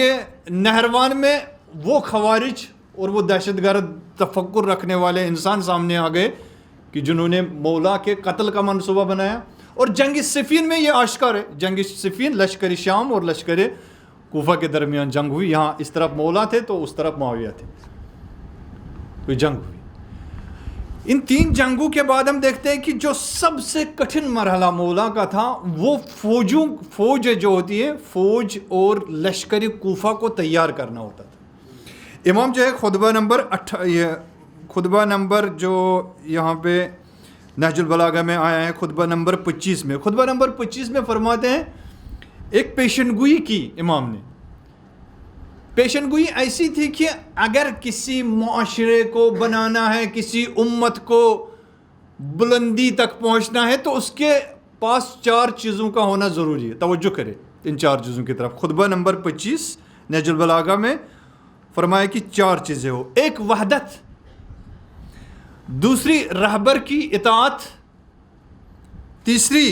نہروان میں وہ خوارج اور وہ دہشت گرد تفکر رکھنے والے انسان سامنے آ گئے کہ جنہوں نے مولا کے قتل کا منصوبہ بنایا. اور جنگ صفین میں یہ آشکار ہے. جنگ صفین لشکر شام اور لشکر کوفہ کے درمیان جنگ ہوئی. یہاں اس طرف مولا تھے تو اس طرف معاویہ تھے، کوئی جنگ ہوئی. ان 3 جنگوں کے بعد ہم دیکھتے ہیں کہ جو سب سے کٹھن مرحلہ مولا کا تھا وہ فوج جو ہوتی ہے، فوج اور لشکر کوفہ کو تیار کرنا ہوتا تھا. امام جو ہے خطبہ نمبر جو یہاں پہ نہج البلاغہ میں آیا ہے، خطبہ نمبر 25 میں، خطبہ نمبر 25 میں فرماتے ہیں ایک پیشن گوئی کی امام نے. پیشن گوئی ایسی تھی کہ اگر کسی معاشرے کو بنانا ہے، کسی امت کو بلندی تک پہنچنا ہے، تو اس کے پاس 4 چیزوں کا ہونا ضروری ہے. توجہ کرے ان 4 چیزوں کی طرف. خطبہ نمبر 25 نہج البلاغہ میں فرمایا کہ 4 چیزیں ہو. ایک وحدت، دوسری رہبر کی اطاعت، تیسری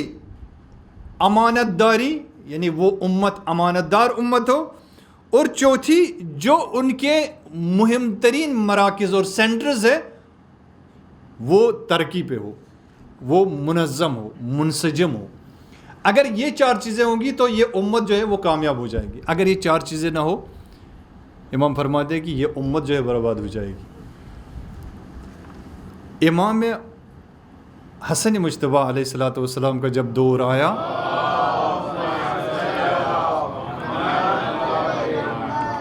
امانت داری یعنی وہ امت امانت دار امت ہو، اور چوتھی جو ان کے مہم ترین مراکز اور سینٹرز ہے وہ ترقی پہ ہو، وہ منظم ہو، منسجم ہو. اگر یہ 4 چیزیں ہوں گی تو یہ امت جو ہے وہ کامیاب ہو جائے گی. اگر یہ 4 چیزیں نہ ہو، امام فرماتے ہیں کہ یہ امت جو ہے برباد ہو جائے گی. امام حسن مجتبیٰ علیہ السلام کا جب دور آیا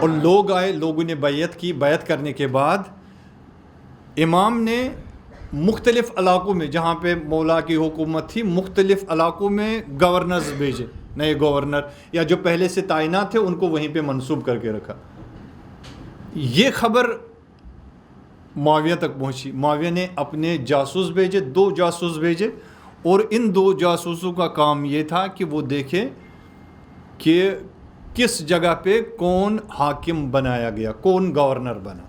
اور لوگ آئے، لوگوں نے بیعت کی. بیعت کرنے کے بعد امام نے مختلف علاقوں میں جہاں پہ مولا کی حکومت تھی، مختلف علاقوں میں گورنرز بھیجے، نئے گورنر یا جو پہلے سے تعینات تھے ان کو وہیں پہ منصوب کر کے رکھا. یہ خبر معاویہ تک پہنچی. معاویہ نے اپنے جاسوس بھیجے، 2 جاسوس بھیجے، اور ان 2 جاسوسوں کا کام یہ تھا کہ وہ دیکھیں کہ کس جگہ پہ کون حاکم بنایا گیا، کون گورنر بنا.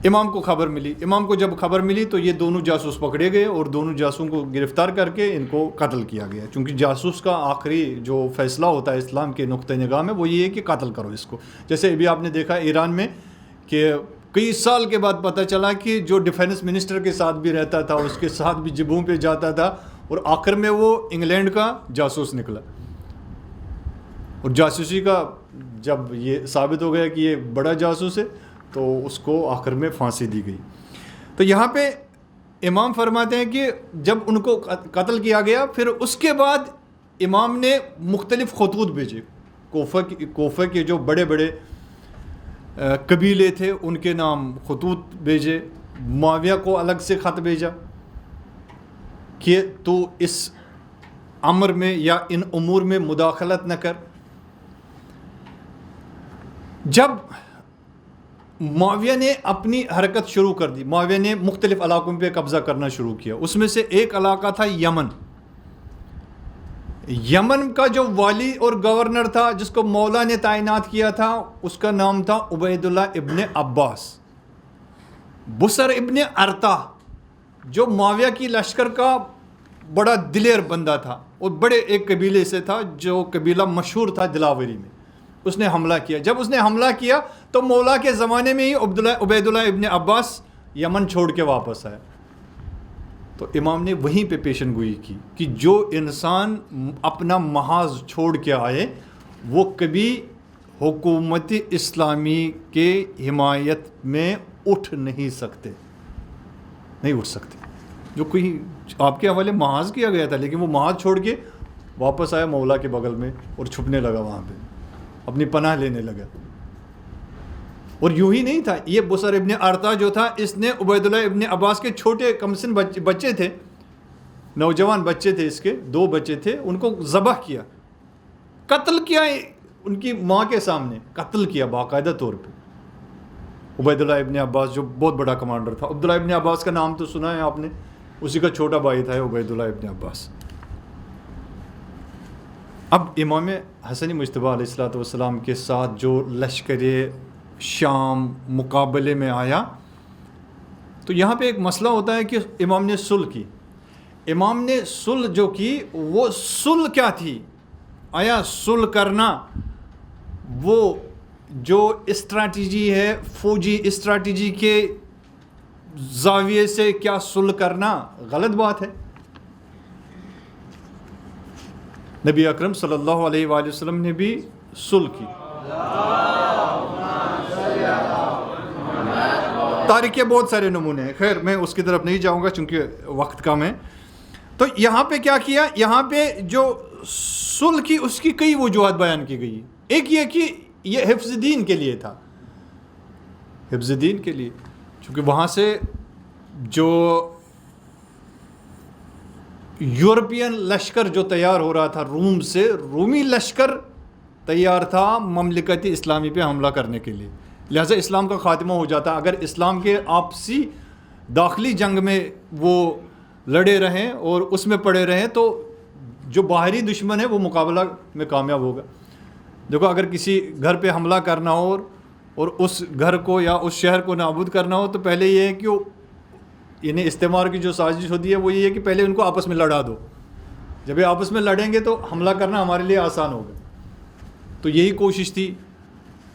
امام کو خبر ملی. امام کو جب خبر ملی تو یہ دونوں جاسوس پکڑے گئے اور دونوں جاسوسوں کو گرفتار کر کے ان کو قتل کیا گیا. چونکہ جاسوس کا آخری جو فیصلہ ہوتا ہے اسلام کے نقطہ نگاہ میں وہ یہ ہے کہ قتل کرو اس کو. جیسے ابھی آپ نے دیکھا ایران میں کہ کئی سال کے بعد پتہ چلا کہ جو ڈیفینس منسٹر کے ساتھ بھی رہتا تھا اس کے ساتھ بھی جبہوں پہ جاتا تھا، اور آخر میں وہ انگلینڈ کا جاسوس نکلا. اور جاسوسی کا جب یہ ثابت ہو گیا کہ یہ بڑا جاسوس ہے تو اس کو آخر میں پھانسی دی گئی. تو یہاں پہ امام فرماتے ہیں کہ جب ان کو قتل کیا گیا پھر اس کے بعد امام نے مختلف خطوط بھیجے. کوفہ کے جو بڑے بڑے قبیلے تھے ان کے نام خطوط بھیجے. معاویہ کو الگ سے خط بھیجا کہ تو اس امر میں یا ان امور میں مداخلت نہ کر. جب معاویہ نے اپنی حرکت شروع کر دی، معاویہ نے مختلف علاقوں پہ قبضہ کرنا شروع کیا. اس میں سے ایک علاقہ تھا یمن. یمن کا جو والی اور گورنر تھا جس کو مولا نے تعینات کیا تھا اس کا نام تھا عبید اللہ ابن عباس. بسر ابن ارتا جو معاویہ کی لشکر کا بڑا دلیر بندہ تھا اور بڑے ایک قبیلے سے تھا جو قبیلہ مشہور تھا دلاوری میں، اس نے حملہ کیا. جب اس نے حملہ کیا تو مولا کے زمانے میں ہی عبید اللہ ابن عباس یمن چھوڑ کے واپس آیا. تو امام نے وہیں پہ پیشن گوئی کی کہ جو انسان اپنا محاذ چھوڑ کے آئے وہ کبھی حکومت اسلامی کے حمایت میں اٹھ نہیں سکتے، نہیں اٹھ سکتے. جو کوئی آپ کے حوالے محاذ کیا گیا تھا لیکن وہ محاذ چھوڑ کے واپس آیا مولا کے بغل میں اور چھپنے لگا، وہاں پہ اپنی پناہ لینے لگا. اور یوں ہی نہیں تھا، یہ بسر ابن ارتا جو تھا اس نے عبید اللہ ابن عباس کے چھوٹے کمسن بچے تھے، نوجوان بچے تھے، اس کے 2 بچے تھے، ان کو ذبح کیا، قتل کیا ان کی ماں کے سامنے، قتل کیا باقاعدہ طور پہ. عبید اللہ ابن عباس جو بہت بڑا کمانڈر تھا. عبداللہ ابن عباس کا نام تو سنا ہے آپ نے، اسی کا چھوٹا بھائی تھا عبید اللہ ابن عباس. اب امام حسن مجتبیٰ علیہ السلام کے ساتھ جو لشکر شام مقابلے میں آیا تو یہاں پہ ایک مسئلہ ہوتا ہے کہ امام نے صلح کی. امام نے صلح جو کی وہ صلح کیا تھی؟ آیا صلح کرنا وہ جو اسٹریٹجی ہے فوجی اسٹریٹجی کے زاویے سے کیا صلح کرنا غلط بات ہے؟ نبی اکرم صلی اللہ علیہ وآلہ وسلم نے بھی صلح کی. تاریخ کے بہت سارے نمونے ہیں، خیر میں اس کی طرف نہیں جاؤں گا چونکہ وقت کم ہے. تو یہاں پہ کیا کیا؟ یہاں پہ جو صلح کی اس کی کئی وجوہات بیان کی گئی. ایک یہ کہ یہ حفظ دین کے لیے تھا، حفظ دین کے لیے، چونکہ وہاں سے جو یورپین لشکر جو تیار ہو رہا تھا روم سے، رومی لشکر تیار تھا مملکت اسلامی پہ حملہ کرنے کے لیے، لہٰذا اسلام کا خاتمہ ہو جاتا اگر اسلام کے آپسی داخلی جنگ میں وہ لڑے رہیں اور اس میں پڑے رہیں تو جو باہری دشمن ہے وہ مقابلہ میں کامیاب ہوگا. دیکھو اگر کسی گھر پہ حملہ کرنا ہو اور اس گھر کو یا اس شہر کو نابود کرنا ہو تو پہلے یہ ہے کہ یعنی استعمار کی جو سازش ہوتی ہے وہ یہ ہے کہ پہلے ان کو آپس میں لڑا دو. جب یہ آپس میں لڑیں گے تو حملہ کرنا ہمارے لیے آسان ہوگا. تو یہی کوشش تھی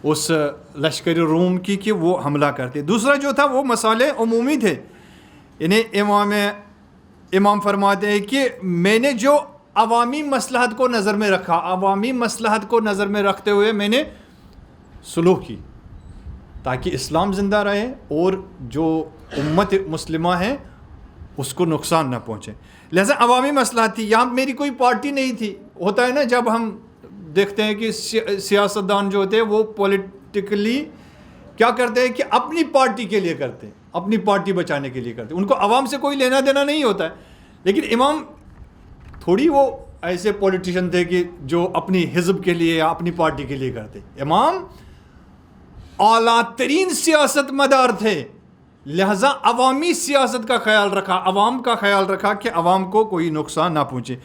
اس لشکر روم کی کہ وہ حملہ کرتے. دوسرا جو تھا وہ مسائل عمومی تھے. یعنی امام فرماتے ہیں کہ میں نے جو عوامی مصلحت کو نظر میں رکھا، عوامی مصلحت کو نظر میں رکھتے ہوئے میں نے صلح کی تاکہ اسلام زندہ رہے اور جو امت مسلمہ ہیں اس کو نقصان نہ پہنچے. لہذا عوامی مصلحت تھی. یہاں میری کوئی پارٹی نہیں تھی. ہوتا ہے نا جب ہم دیکھتے ہیں کہ سیاستدان جو ہوتے ہیں وہ پولیٹیکلی کیا کرتے ہیں کہ اپنی پارٹی کے لیے کرتے ہیں، اپنی پارٹی بچانے کے لیے کرتے ہیں، ان کو عوام سے کوئی لینا دینا نہیں ہوتا ہے. لیکن امام تھوڑی وہ ایسے پولیٹیشین تھے کہ جو اپنی حزب کے لیے یا اپنی پارٹی کے لیے کرتے. امام اعلیٰ ترین سیاست مدار تھے، لہذا عوامی سیاست کا خیال رکھا، عوام کا خیال رکھا کہ عوام کو کوئی نقصان نہ پہنچے.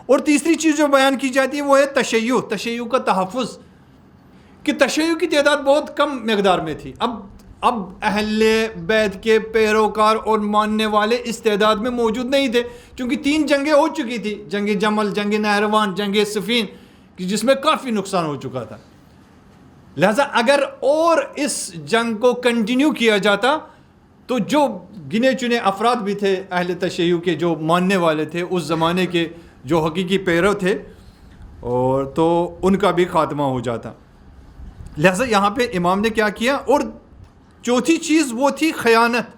اور تیسری چیز جو بیان کی جاتی ہے وہ ہے تشیع کا تحفظ، کہ تشیع کی تعداد بہت کم مقدار میں تھی. اب اہل بیت کے پیروکار اور ماننے والے اس تعداد میں موجود نہیں تھے، چونکہ 3 جنگیں ہو چکی تھی، جنگ جمل، جنگ نہروان، جنگ صفین، جس میں کافی نقصان ہو چکا تھا. لہذا اگر اور اس جنگ کو کنٹینیو کیا جاتا تو جو گنے چنے افراد بھی تھے اہل تشیع کے جو ماننے والے تھے اس زمانے کے جو حقیقی پیرو تھے اور تو ان کا بھی خاتمہ ہو جاتا. لہذا یہاں پہ امام نے کیا کیا. اور چوتھی چیز وہ تھی خیانت.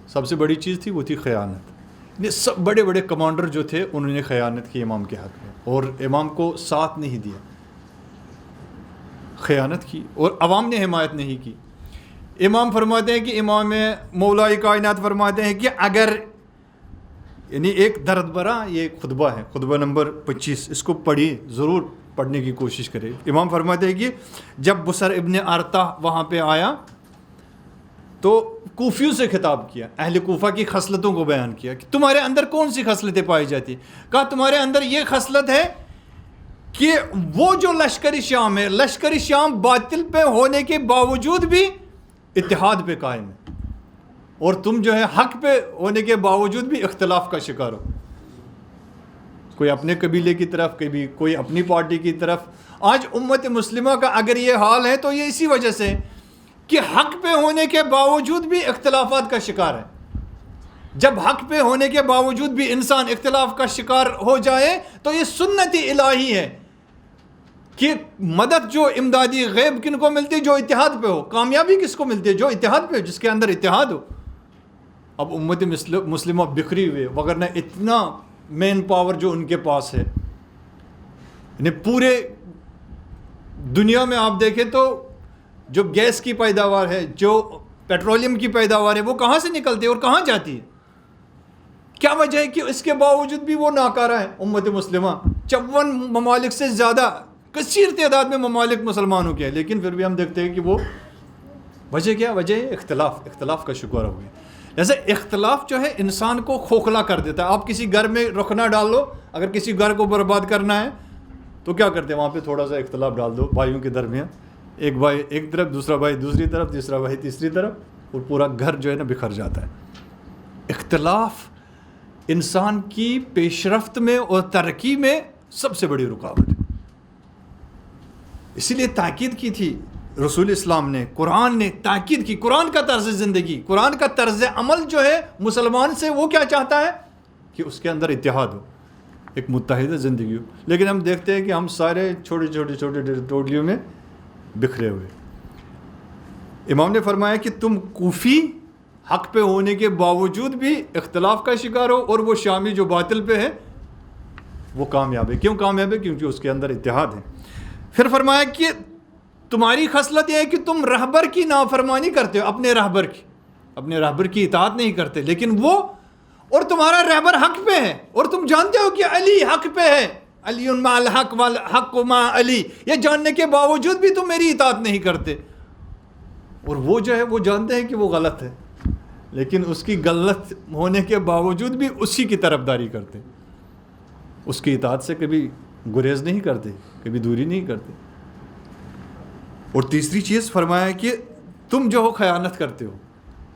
سب سے بڑی چیز تھی وہ تھی خیانت. سب بڑے بڑے کمانڈر جو تھے انہوں نے خیانت کی امام کے حق میں اور امام کو ساتھ نہیں دیا، خیانت کی اور عوام نے حمایت نہیں کی. امام فرماتے ہیں کہ امام مولا کائنات فرماتے ہیں کہ اگر یعنی ایک درد بھرا یہ خطبہ ہے، خطبہ نمبر 25، اس کو پڑھیے، ضرور پڑھنے کی کوشش کرے. امام فرماتے ہیں کہ جب بصر ابن ارطا وہاں پہ آیا تو کوفیوں سے خطاب کیا، اہل کوفہ کی خصلتوں کو بیان کیا کہ تمہارے اندر کون سی خصلتیں پائی جاتی ہیں. کہا تمہارے اندر یہ خصلت ہے کہ وہ جو لشکر شام ہے، لشکر شام باطل پہ ہونے کے باوجود بھی اتحاد پہ قائم ہے، اور تم جو ہے حق پہ ہونے کے باوجود بھی اختلاف کا شکار ہو. کوئی اپنے قبیلے کی طرف، کوئی اپنی پارٹی کی طرف. آج امت مسلمہ کا اگر یہ حال ہے تو یہ اسی وجہ سے کہ حق پہ ہونے کے باوجود بھی اختلافات کا شکار ہے. جب حق پہ ہونے کے باوجود بھی انسان اختلاف کا شکار ہو جائے تو یہ سنت الہی ہے کہ مدد جو امدادی غیب کن کو ملتی ہے؟ جو اتحاد پہ ہو. کامیابی کس کو ملتی ہے؟ جو اتحاد پہ ہو، جس کے اندر اتحاد ہو. اب امت مسلمہ بکھری ہوئے، وگرنہ اتنا مین پاور جو ان کے پاس ہے، یعنی پورے دنیا میں آپ دیکھیں تو جو گیس کی پیداوار ہے، جو پیٹرولیم کی پیداوار ہے، وہ کہاں سے نکلتی ہے اور کہاں جاتی ہے؟ کیا وجہ ہے کہ اس کے باوجود بھی وہ ناکارہ ہے امت مسلمہ؟ 54 ممالک سے زیادہ کثیر تعداد میں ممالک مسلمانوں کے ہیں، لیکن پھر بھی ہم دیکھتے ہیں کہ وہ وجہ کیا؟ وجہ ہے اختلاف کا شکار ہو گیا. جیسے اختلاف جو ہے انسان کو کھوکھلا کر دیتا ہے. آپ کسی گھر میں رخنہ ڈال دو، اگر کسی گھر کو برباد کرنا ہے تو کیا کرتے ہیں؟ وہاں پہ تھوڑا سا اختلاف ڈال دو بھائیوں کے درمیان، ایک بھائی ایک طرف، دوسرا بھائی دوسری طرف، تیسرا بھائی تیسری طرف، اور پورا گھر جو ہے نا بکھر جاتا ہے. اختلاف انسان کی پیش رفت میں اور ترقی میں سب سے بڑی رکاوٹ ہے. اسی لیے تاکید کی تھی رسول اسلام نے, قرآن نے تاکید کی. قرآن کا طرز زندگی, قرآن کا طرز عمل جو ہے مسلمان سے, وہ کیا چاہتا ہے کہ اس کے اندر اتحاد ہو, ایک متحدہ زندگی ہو. لیکن ہم دیکھتے ہیں کہ ہم سارے چھوٹے ٹوٹلیوں میں بکھرے ہوئے. امام نے فرمایا کہ تم کوفی حق پہ ہونے کے باوجود بھی اختلاف کا شکار ہو, اور وہ شامی جو باطل پہ ہے وہ کامیاب ہے. کیوں کامیاب ہے؟ کیونکہ اس کے اندر اتحاد ہے. پھر فرمایا کہ تمہاری خصلت یہ ہے کہ تم رہبر کی نافرمانی کرتے ہو, اپنے رہبر کی اطاعت نہیں کرتے, لیکن وہ اور تمہارا رہبر حق پہ ہے, اور تم جانتے ہو کہ علی حق پہ ہے, علی مع الحق والحق مع علی, یہ جاننے کے باوجود بھی تم میری اطاعت نہیں کرتے. اور وہ جو ہے وہ جانتے ہیں کہ وہ غلط ہے, لیکن اس کی غلط ہونے کے باوجود بھی اسی کی طرفداری کرتے, اس کی اطاعت سے کبھی گریز نہیں کرتے, کبھی دوری نہیں کرتے. اور تیسری چیز فرمایا کہ تم جو ہو خیانت کرتے ہو.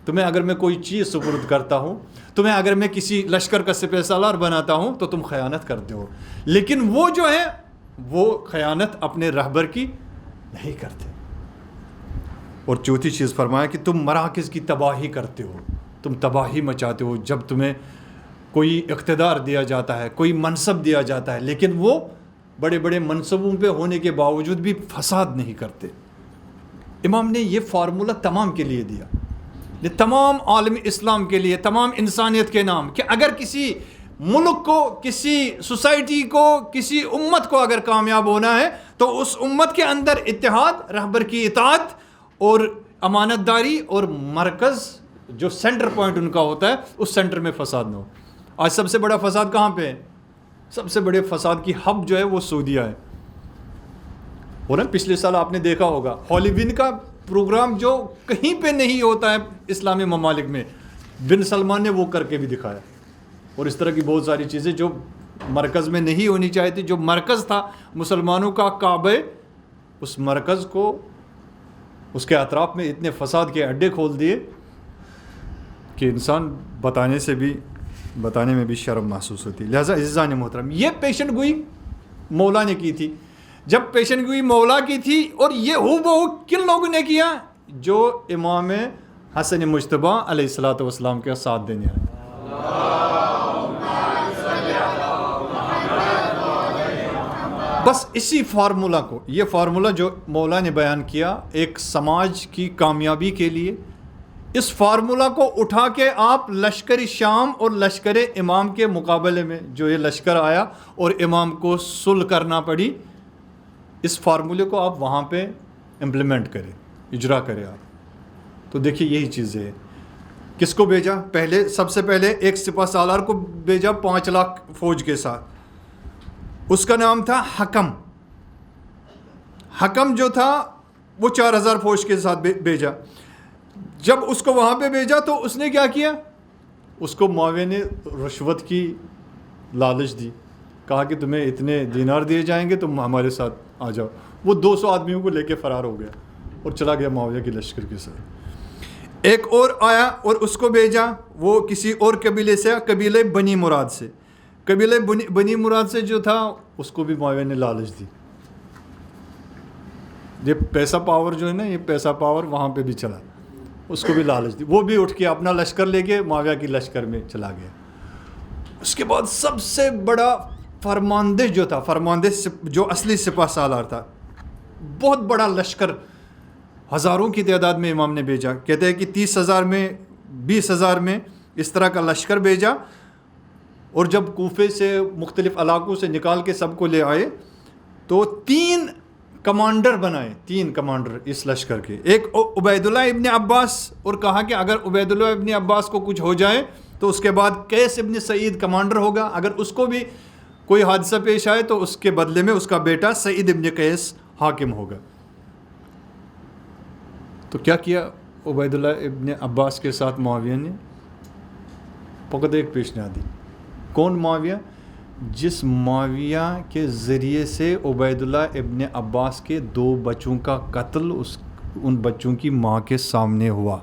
تمہیں اگر میں کوئی چیز سپرد کرتا ہوں, تمہیں اگر میں کسی لشکر کا سپہ سالار بناتا ہوں تو تم خیانت کرتے ہو, لیکن وہ جو ہے وہ خیانت اپنے رہبر کی نہیں کرتے. اور چوتھی چیز فرمایا کہ تم مراکز کی تباہی کرتے ہو, تم تباہی مچاتے ہو. جب تمہیں کوئی اقتدار دیا جاتا ہے, کوئی منصب دیا جاتا ہے, لیکن وہ بڑے بڑے منصبوں پہ ہونے کے باوجود بھی فساد نہیں کرتے. امام نے یہ فارمولہ تمام کے لیے دیا, یہ تمام عالم اسلام کے لیے, تمام انسانیت کے نام, کہ اگر کسی ملک کو, کسی سوسائٹی کو, کسی امت کو اگر کامیاب ہونا ہے تو اس امت کے اندر اتحاد, رہبر کی اطاعت اور امانت داری, اور مرکز جو سینٹر پوائنٹ ان کا ہوتا ہے اس سینٹر میں فساد نہ ہو. آج سب سے بڑا فساد کہاں پہ ہے؟ سب سے بڑے فساد کی ہب جو ہے وہ سعودیہ ہے. اور پچھلے سال آپ نے دیکھا ہوگا ہولی وین کا پروگرام جو کہیں پہ نہیں ہوتا ہے اسلامی ممالک میں, بن سلمان نے وہ کر کے بھی دکھایا. اور اس طرح کی بہت ساری چیزیں جو مرکز میں نہیں ہونی چاہیے تھی. جو مرکز تھا مسلمانوں کا کعبہ, اس مرکز کو, اس کے اطراف میں اتنے فساد کے اڈے کھول دیے کہ انسان بتانے میں بھی شرم محسوس ہوتی. لہٰذا عزیزان محترم, یہ پیشن گوئی مولا نے کی تھی. جب پیشن گوئی مولا کی تھی, اور یہ ہو بہو کن لوگوں نے کیا؟ جو امام حسن مجتبی علیہ الصلوۃ والسلام کے ساتھ دینے آئے. بس اسی فارمولہ کو, یہ فارمولہ جو مولا نے بیان کیا ایک سماج کی کامیابی کے لیے, اس فارمولہ کو اٹھا کے آپ لشکر شام اور لشکر امام کے مقابلے میں جو یہ لشکر آیا اور امام کو صلح کرنا پڑی, اس فارمولے کو آپ وہاں پہ امپلیمنٹ کریں, اجرا کریں آپ. تو دیکھیے یہی چیز ہے. کس کو بھیجا؟ سب سے پہلے ایک سپہ سالار کو بھیجا 5 لاکھ فوج کے ساتھ. اس کا نام تھا حکم. حکم جو تھا وہ 4000 فوج کے ساتھ بھیجا. جب اس کو وہاں پہ بھیجا تو اس نے کیا کیا؟ اس کو معاویہ نے رشوت کی لالچ دی, کہا کہ تمہیں اتنے دینار دیے جائیں گے, تم ہمارے ساتھ آ جاؤ. وہ 200 آدمیوں کو لے کے فرار ہو گیا اور چلا گیا معاویہ کے لشکر کے ساتھ. ایک اور آیا اور اس کو بھیجا, وہ کسی اور قبیلے سے, قبیلے بنی مراد سے. قبیلے بنی مراد سے جو تھا اس کو بھی معاویہ نے لالچ دی. یہ پیسہ پاور جو ہے نا, یہ پیسہ پاور وہاں پہ بھی چلا, اس کو بھی لالچ دی. وہ بھی اٹھ کے اپنا لشکر لے کے معاویہ کی لشکر میں چلا گیا. اس کے بعد سب سے بڑا فرماندہ جو تھا, فرماندہ جو اصلی سپہ سالار تھا, بہت بڑا لشکر ہزاروں کی تعداد میں امام نے بھیجا. کہتے ہیں کہ 30,000 میں 20,000 میں اس طرح کا لشکر بھیجا. اور جب کوفے سے مختلف علاقوں سے نکال کے سب کو لے آئے تو 3 کمانڈر بنائے, 3 کمانڈر اس لشکر کے. ایک عبید اللہ ابن عباس, اور کہا کہ اگر عبید اللہ ابن عباس کو کچھ ہو جائے تو اس کے بعد قیس ابن سعید کمانڈر ہوگا, اگر اس کو بھی کوئی حادثہ پیش آئے تو اس کے بدلے میں اس کا بیٹا سعید ابن قیس حاکم ہوگا. تو کیا کیا عبید اللہ ابن عباس کے ساتھ معاویہ نے؟ فقط ایک پیشنہاد دی. کون معاویہ؟ جس معاویہ کے ذریعے سے عبید اللہ ابن عباس کے 2 بچوں کا قتل ان بچوں کی ماں کے سامنے ہوا.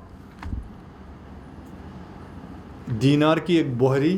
دینار کی ایک بوہری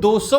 200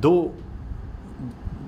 2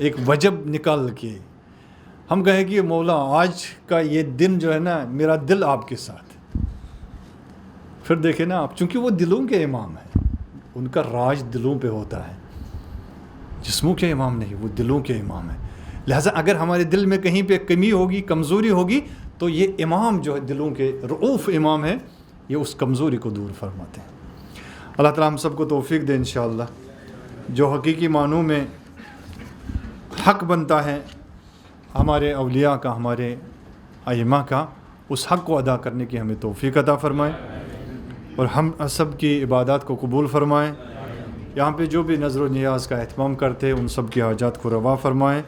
ایک وجب نکال کے ہم کہیں کہ مولا آج کا یہ دن جو ہے نا میرا دل آپ کے ساتھ ہے. پھر دیکھیں نا آپ، چونکہ وہ دلوں کے امام ہیں، ان کا راج دلوں پہ ہوتا ہے، جسموں کے امام نہیں، وہ دلوں کے امام ہیں. لہٰذا اگر ہمارے دل میں کہیں پہ کمی ہوگی، کمزوری ہوگی، تو یہ امام جو ہے دلوں کے رؤوف امام ہے، یہ اس کمزوری کو دور فرماتے ہیں. اللہ تعالیٰ ہم سب کو توفیق دے انشاءاللہ. جو حقیقی معنوں میں حق بنتا ہے ہمارے اولیاء کا، ہمارے ائمہ کا، اس حق کو ادا کرنے کی ہمیں توفیق عطا فرمائے، اور ہم سب کی عبادات کو قبول فرمائیں. یہاں پہ جو بھی نظر و نیاز کا اہتمام کرتے ان سب کی حاجات کو روا فرمائیں.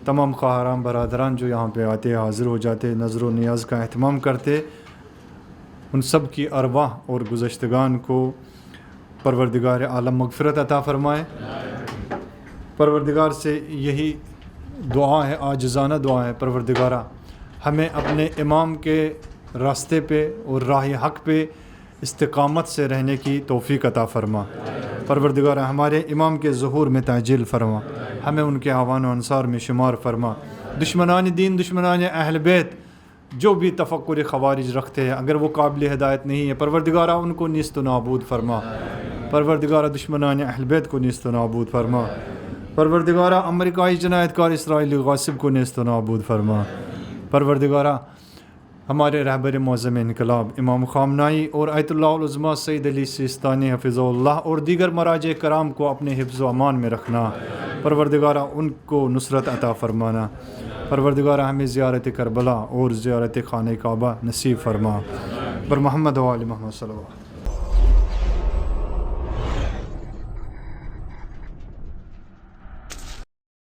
تمام خواہرام برادران جو یہاں پہ آتے حاضر ہو جاتے نظر و نیاز کا اہتمام کرتے، ان سب کی ارواح اور گزشتگان کو پروردگار عالم مغفرت عطا فرمائے. پروردگار سے یہی دعا ہے، عاجزانہ دعا ہے، پروردگارہ ہمیں اپنے امام کے راستے پہ اور راہ حق پہ استقامت سے رہنے کی توفیق عطا فرما. پروردگارہ ہمارے امام کے ظہور میں تعجیل فرما، ہمیں ان کے اعوان و انصار میں شمار فرما. دشمنان دین، دشمنان اہل بیت جو بھی تفکر خوارج رکھتے ہیں، اگر وہ قابل ہدایت نہیں ہے، پروردگارہ ان کو نیست و نابود فرما. پروردگارہ دشمنان اہل بیت کو نیست و نابود فرما. پروردگارہ امریکائی جنایت کار اسرائیلی غاصب کو نیست و نابود فرما. پروردگارہ ہمارے رہبر معظم انقلاب امام خامنائی اور آیت اللہ العظمیٰ سید علی سیستانی حفظ اللہ اور دیگر مراجع کرام کو اپنے حفظ و امان میں رکھنا. پروردگارہ ان کو نصرت عطا فرمانا. پروردگارہ ہمیں زیارت کربلا اور زیارت خانہ کعبہ نصیب فرما. پر محمد و آل محمد صلی اللہ علیہ وسلم.